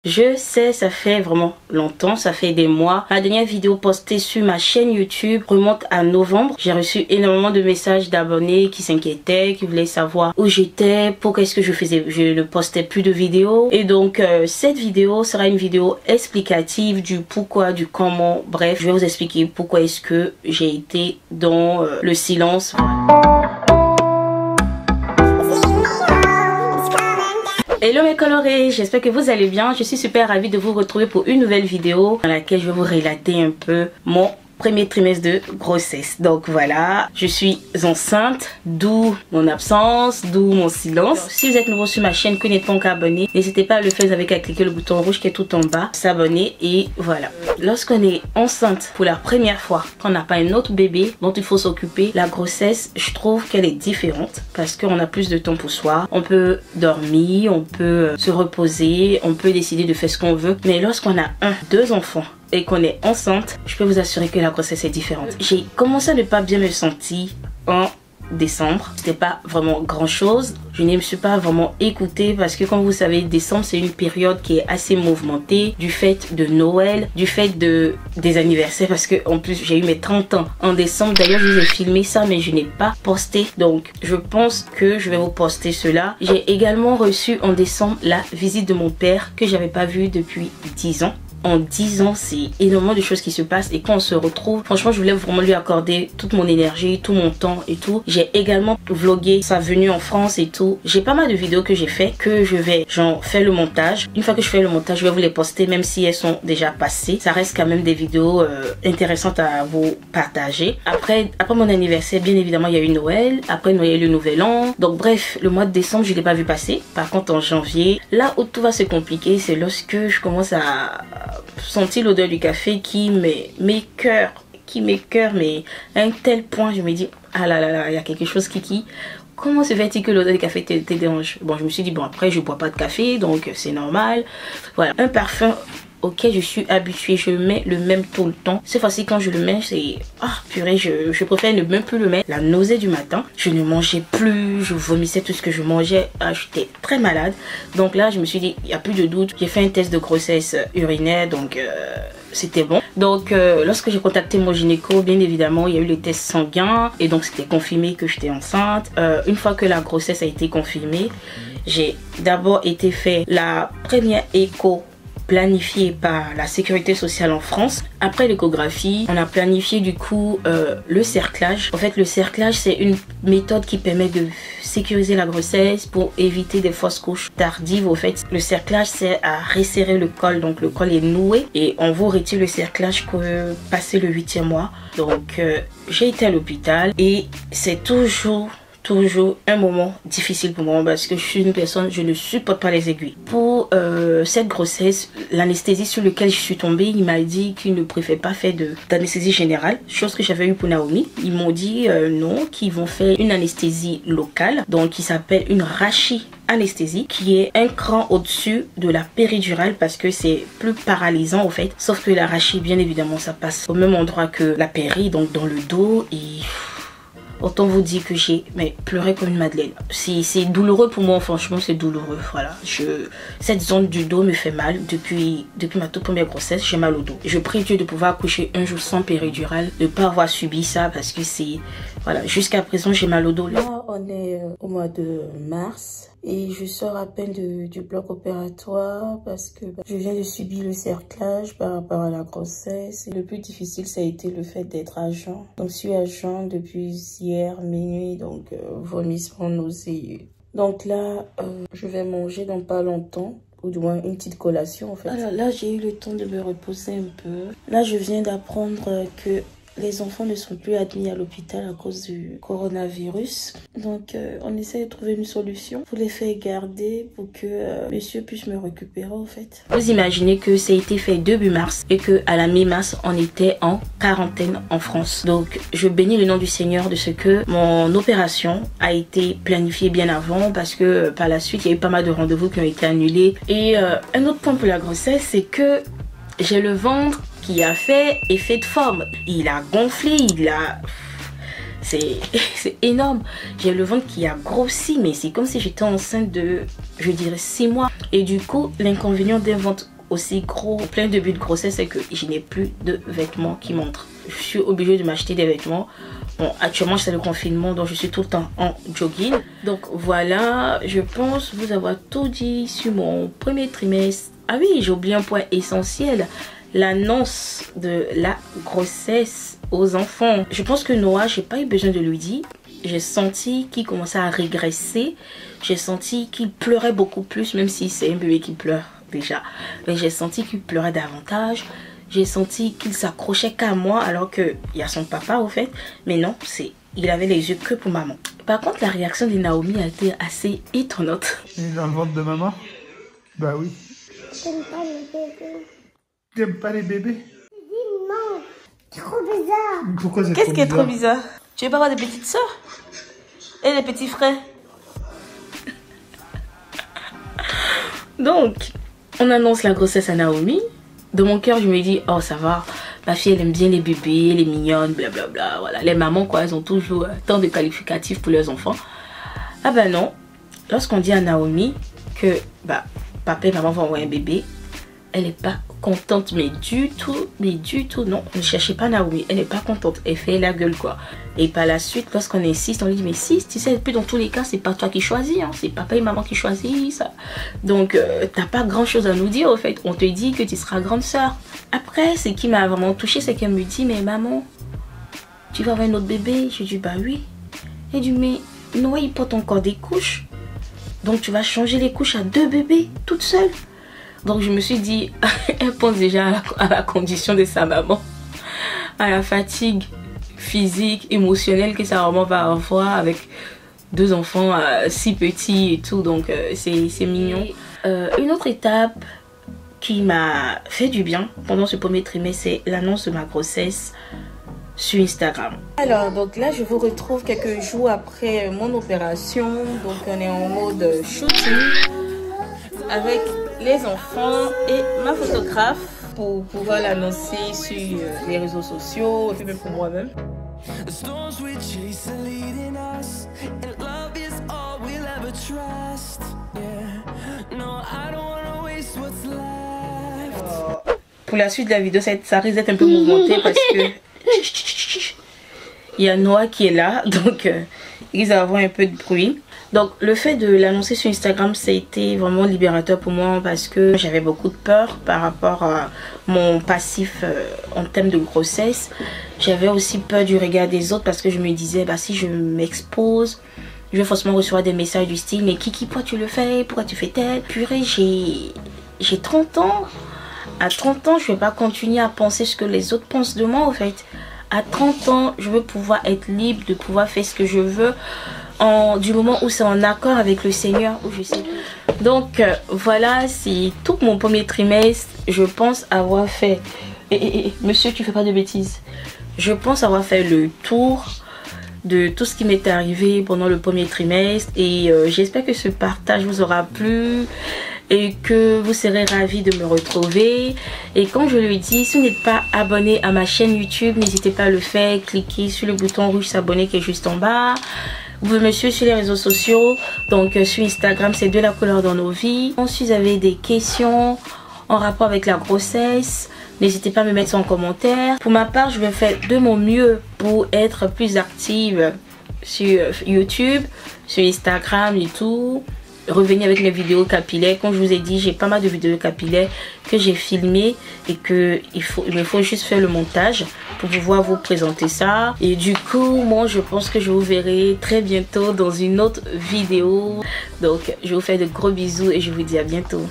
Je sais, ça fait vraiment longtemps, ça fait des mois. La dernière vidéo postée sur ma chaîne YouTube remonte à novembre. J'ai reçu énormément de messages d'abonnés qui s'inquiétaient, qui voulaient savoir où j'étais, pourquoi est-ce que je ne postais plus de vidéos. Et donc cette vidéo sera une vidéo explicative du pourquoi, du comment. Bref, je vais vous expliquer pourquoi est-ce que j'ai été dans le silence. Hello mes colorés, j'espère que vous allez bien. Je suis super ravie de vous retrouver pour une nouvelle vidéo dans laquelle je vais vous relater un peu mon premier trimestre de grossesse. Donc voilà, je suis enceinte, d'où mon absence, d'où mon silence. Si vous êtes nouveau sur ma chaîne, que n'êtes pas encore abonné, n'hésitez pas à le faire avec à cliquer le bouton rouge qui est tout en bas, s'abonner et voilà. Lorsqu'on est enceinte pour la première fois, qu'on n'a pas un autre bébé dont il faut s'occuper, la grossesse, je trouve qu'elle est différente parce qu'on a plus de temps pour soi. On peut dormir, on peut se reposer, on peut décider de faire ce qu'on veut. Mais lorsqu'on a deux enfants et qu'on est enceinte, je peux vous assurer que la grossesse est différente. J'ai commencé à ne pas bien me sentir en décembre. C'était pas vraiment grand chose. Je ne me suis pas vraiment écoutée parce que comme vous savez, décembre c'est une période qui est assez mouvementée du fait de Noël, du fait des anniversaires parce que en plus j'ai eu mes 30 ans en décembre. D'ailleurs je vous ai filmé ça mais je n'ai pas posté, donc je pense que je vais vous poster cela. J'ai également reçu en décembre la visite de mon père que j'avais pas vu depuis 10 ans. En 10 ans, c'est énormément de choses qui se passent et quand on se retrouve, franchement, je voulais vraiment lui accorder toute mon énergie, tout mon temps et tout. J'ai également vlogué sa venue en France et tout. J'ai pas mal de vidéos que j'ai fait que je vais genre faire le montage. Une fois que je fais le montage, je vais vous les poster même si elles sont déjà passées. Ça reste quand même des vidéos intéressantes à vous partager. Après mon anniversaire, bien évidemment, il y a eu Noël. Après Noël, il y a eu le Nouvel An. Donc bref, le mois de décembre, je l'ai pas vu passer. Par contre, en janvier, là où tout va se compliquer, c'est lorsque je commence à sentir l'odeur du café qui m'écoeure, mais à un tel point je me dis ah là là là, il y a quelque chose qui comment se fait-il que l'odeur du café te dérange? Bon, je me suis dit bon, après je bois pas de café donc c'est normal. Voilà, un parfum auquel je suis habituée, je mets le même tout le temps. Cette fois-ci quand je le mets, c'est purée, je préfère ne même plus le mettre. La nausée du matin, je ne mangeais plus, je vomissais tout ce que je mangeais, j'étais très malade. Donc là je me suis dit il n'y a plus de doute, j'ai fait un test de grossesse urinaire, donc c'était bon. Donc lorsque j'ai contacté mon gynéco, bien évidemment il y a eu le test sanguin et donc c'était confirmé que j'étais enceinte. Une fois que la grossesse a été confirmée, j'ai d'abord été fait la première écho planifié par la sécurité sociale en France. Après l'échographie, on a planifié du coup le cerclage. En fait, le cerclage, c'est une méthode qui permet de sécuriser la grossesse pour éviter des fausses couches tardives. Au fait, le cerclage, c'est à resserrer le col. Donc, le col est noué et on vous retire le cerclage que passer le 8e mois. Donc, j'ai été à l'hôpital et c'est toujours un moment difficile pour moi parce que je suis une personne, je ne supporte pas les aiguilles. Pour cette grossesse, l'anesthésie sur laquelle je suis tombée, il m'a dit qu'il ne préfère pas faire d'anesthésie générale, chose que j'avais eu pour Naomi. Ils m'ont dit non, qu'ils vont faire une anesthésie locale, donc qui s'appelle une rachi-anesthésie, qui est un cran au-dessus de la péridurale parce que c'est plus paralysant au fait. Sauf que la rachi, bien évidemment, ça passe au même endroit que la péri, donc dans le dos et autant vous dire que j'ai pleuré comme une madeleine. C'est douloureux pour moi, franchement c'est douloureux. Voilà, cette zone du dos me fait mal depuis ma toute première grossesse. J'ai mal au dos. Je prie Dieu de pouvoir accoucher un jour sans péridurale, de ne pas avoir subi ça parce que c'est voilà, jusqu'à présent j'ai mal au dos. Là on est au mois de mars et je sors à peine du bloc opératoire parce que je viens de subir le cerclage par rapport à la grossesse. Et le plus difficile ça a été le fait d'être à jeun. Donc je suis à jeun depuis hier minuit, donc vomissement, nausée. Donc là je vais manger dans pas longtemps, ou du moins une petite collation en fait. Alors là j'ai eu le temps de me reposer un peu. Là je viens d'apprendre que les enfants ne sont plus admis à l'hôpital à cause du coronavirus. Donc, on essaie de trouver une solution pour les faire garder pour que monsieur puisse me récupérer en fait. Vous imaginez que ça a été fait début mars et que à la mi-mars, on était en quarantaine en France. Donc, je bénis le nom du Seigneur de ce que mon opération a été planifiée bien avant parce que par la suite, il y a eu pas mal de rendez-vous qui ont été annulés. Et un autre point pour la grossesse, c'est que j'ai le ventre qui a fait effet de forme. Il a gonflé, c'est énorme. J'ai le ventre qui a grossi, mais c'est comme si j'étais enceinte de, je dirais, 6 mois. Et du coup, l'inconvénient d'un ventre aussi gros, plein de début de grossesse, c'est que je n'ai plus de vêtements qui montrent. Je suis obligée de m'acheter des vêtements. Bon, actuellement c'est le confinement, donc je suis tout le temps en jogging. Donc voilà, je pense vous avoir tout dit sur mon premier trimestre. Ah oui, j'ai oublié un point essentiel, l'annonce de la grossesse aux enfants. Je pense que Noah, j'ai pas eu besoin de lui dire. J'ai senti qu'il commençait à régresser. J'ai senti qu'il pleurait beaucoup plus, même si c'est un bébé qui pleure déjà. Mais j'ai senti qu'il pleurait davantage. J'ai senti qu'il s'accrochait qu'à moi alors qu'il y a son papa au fait. Mais non, il avait les yeux que pour maman. Par contre, la réaction de Naomi a été assez étonnante. Il est dans le ventre de maman? Bah oui. J'aime pas les bébés. T'aimes pas les bébés? Dis non, trop bizarre. Pourquoi c'est Qu'est-ce qui est trop bizarre? Tu veux pas avoir des petites soeurs? Et les petits frères? Donc, on annonce la grossesse à Naomi. De mon cœur, je me dis, oh ça va, ma fille elle aime bien les bébés, elle est mignonne, blablabla. Voilà, les mamans quoi, elles ont toujours tant de qualificatifs pour leurs enfants. Ah ben non, lorsqu'on dit à Naomi que papa et maman vont avoir un bébé, elle n'est pas contente, mais du tout, non, ne cherchez pas Naomi, elle n'est pas contente, elle fait la gueule quoi. Et par la suite, lorsqu'on insiste, on lui dit, mais si, tu sais, puis dans tous les cas, c'est pas toi qui choisis, hein, c'est papa et maman qui choisissent ça. Donc, t'as pas grand chose à nous dire, au fait, on te dit que tu seras grande soeur. Après, ce qui m'a vraiment touchée, c'est qu'elle me dit, mais maman, tu vas avoir un autre bébé? Je dis, bah oui. Elle dit, mais Noah, il porte encore des couches. Donc, tu vas changer les couches à 2 bébés, toute seule. Donc je me suis dit, elle pense déjà à la condition de sa maman, à la fatigue physique, émotionnelle que sa maman va avoir avec 2 enfants si petits et tout. Donc c'est mignon. Une autre étape qui m'a fait du bien pendant ce premier trimestre, c'est l'annonce de ma grossesse sur Instagram. Alors donc là je vous retrouve quelques jours après mon opération. Donc on est en mode shooting avec les enfants et ma photographe pour pouvoir l'annoncer sur les réseaux sociaux et puis même pour moi-même. Pour la suite de la vidéo, ça risque d'être un peu mouvementé parce que il y a Noah qui est là, donc il risque d'avoir un peu de bruit. Donc le fait de l'annoncer sur Instagram, ça a été vraiment libérateur pour moi parce que j'avais beaucoup de peur par rapport à mon passif en termes de grossesse. J'avais aussi peur du regard des autres parce que je me disais, si je m'expose, je vais forcément recevoir des messages du style, mais Kiki, pourquoi tu le fais? Pourquoi tu fais tel? Purée, j'ai 30 ans. À 30 ans, je ne vais pas continuer à penser ce que les autres pensent de moi en fait. À 30 ans, je veux pouvoir être libre, de pouvoir faire ce que je veux. Du moment où c'est en accord avec le Seigneur, où je sais. Donc voilà, c'est tout mon premier trimestre. Je pense avoir fait monsieur, tu fais pas de bêtises. Je pense avoir fait le tour de tout ce qui m'est arrivé pendant le premier trimestre. Et j'espère que ce partage vous aura plu et que vous serez ravis de me retrouver. Et comme je le dis, si vous n'êtes pas abonné à ma chaîne YouTube, n'hésitez pas à le faire. Cliquez sur le bouton rouge s'abonner qui est juste en bas. Vous pouvez me suivre sur les réseaux sociaux, donc sur Instagram, c'est de la couleur dans nos vies. Si vous avez des questions en rapport avec la grossesse, n'hésitez pas à me mettre ça en commentaire. Pour ma part, je vais faire de mon mieux pour être plus active sur YouTube, sur Instagram et tout. Revenir avec mes vidéos capillaires. Comme je vous ai dit, j'ai pas mal de vidéos capillaires que j'ai filmées et que il me faut juste faire le montage pour pouvoir vous présenter ça. Et du coup, moi je pense que je vous verrai très bientôt dans une autre vidéo. Donc je vous fais de gros bisous et je vous dis à bientôt.